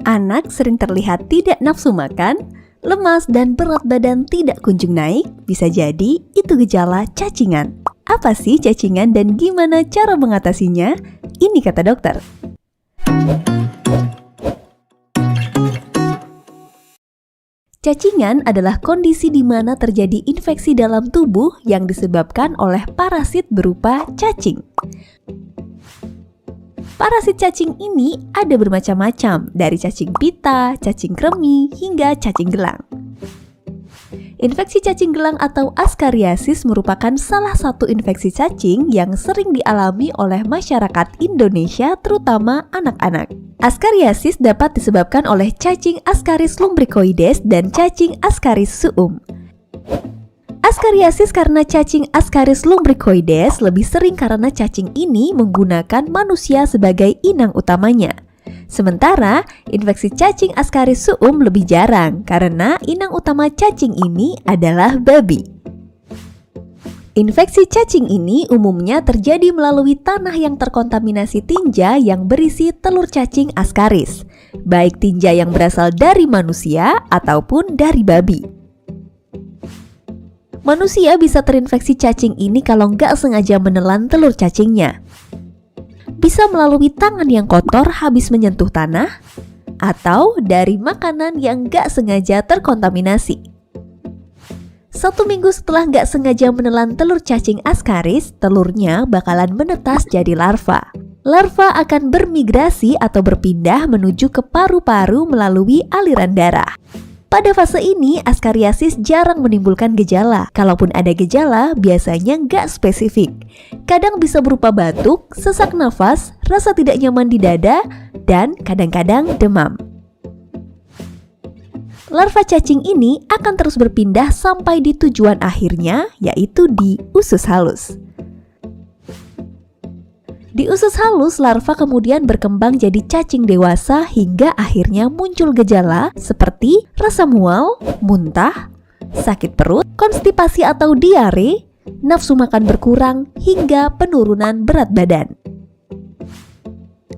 Anak sering terlihat tidak nafsu makan, lemas dan berat badan tidak kunjung naik, bisa jadi itu gejala cacingan. Apa sih cacingan dan gimana cara mengatasinya? Ini kata dokter. Cacingan adalah kondisi di mana terjadi infeksi dalam tubuh yang disebabkan oleh parasit berupa cacing. Parasit cacing ini ada bermacam-macam, dari cacing pita, cacing kremi, hingga cacing gelang. Infeksi cacing gelang atau askariasis merupakan salah satu infeksi cacing yang sering dialami oleh masyarakat Indonesia, terutama anak-anak. Askariasis dapat disebabkan oleh cacing Ascaris lumbricoides dan cacing Ascaris suum. Askariasis karena cacing Ascaris lumbricoides lebih sering karena cacing ini menggunakan manusia sebagai inang utamanya. Sementara infeksi cacing Ascaris suum lebih jarang karena inang utama cacing ini adalah babi. Infeksi cacing ini umumnya terjadi melalui tanah yang terkontaminasi tinja yang berisi telur cacing Ascaris, baik tinja yang berasal dari manusia ataupun dari babi. Manusia bisa terinfeksi cacing ini kalau nggak sengaja menelan telur cacingnya. Bisa melalui tangan yang kotor habis menyentuh tanah, atau dari makanan yang nggak sengaja terkontaminasi. 1 minggu setelah nggak sengaja menelan telur cacing Ascaris, telurnya bakalan menetas jadi larva. Larva akan bermigrasi atau berpindah menuju ke paru-paru melalui aliran darah. Pada fase ini, askariasis jarang menimbulkan gejala. Kalaupun ada gejala, biasanya nggak spesifik. Kadang bisa berupa batuk, sesak nafas, rasa tidak nyaman di dada, dan kadang-kadang demam. Larva cacing ini akan terus berpindah sampai di tujuan akhirnya, yaitu di usus halus. Di usus halus, larva kemudian berkembang jadi cacing dewasa hingga akhirnya muncul gejala seperti rasa mual, muntah, sakit perut, konstipasi atau diare, nafsu makan berkurang, hingga penurunan berat badan.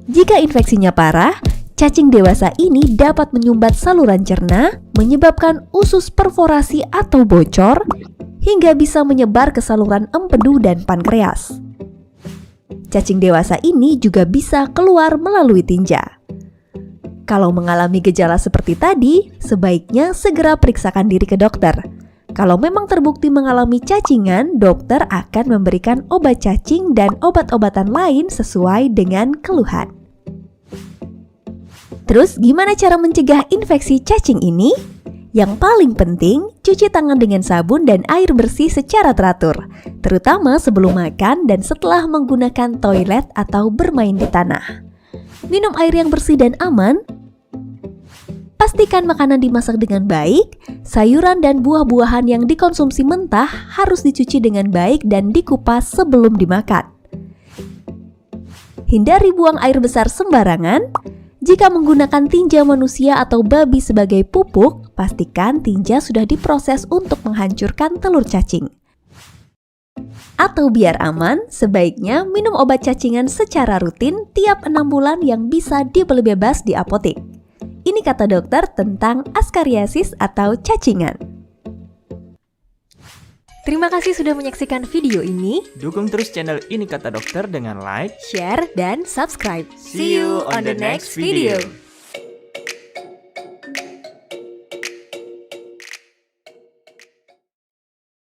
Jika infeksinya parah, cacing dewasa ini dapat menyumbat saluran cerna, menyebabkan usus perforasi atau bocor, hingga bisa menyebar ke saluran empedu dan pankreas. Cacing dewasa ini juga bisa keluar melalui tinja. Kalau mengalami gejala seperti tadi, sebaiknya segera periksakan diri ke dokter. Kalau memang terbukti mengalami cacingan, dokter akan memberikan obat cacing dan obat-obatan lain sesuai dengan keluhan. Terus gimana cara mencegah infeksi cacing ini? Yang paling penting, cuci tangan dengan sabun dan air bersih secara teratur, terutama sebelum makan dan setelah menggunakan toilet atau bermain di tanah. Minum air yang bersih dan aman. Pastikan makanan dimasak dengan baik. Sayuran dan buah-buahan yang dikonsumsi mentah harus dicuci dengan baik dan dikupas sebelum dimakan. Hindari buang air besar sembarangan. Jika menggunakan tinja manusia atau babi sebagai pupuk, pastikan tinja sudah diproses untuk menghancurkan telur cacing. Atau biar aman, sebaiknya minum obat cacingan secara rutin tiap 6 bulan yang bisa dibeli bebas di apotek. Ini kata dokter tentang askariasis atau cacingan. Terima kasih sudah menyaksikan video ini. Dukung terus channel Ini Kata Dokter dengan like, Share, dan subscribe. See you on the next video.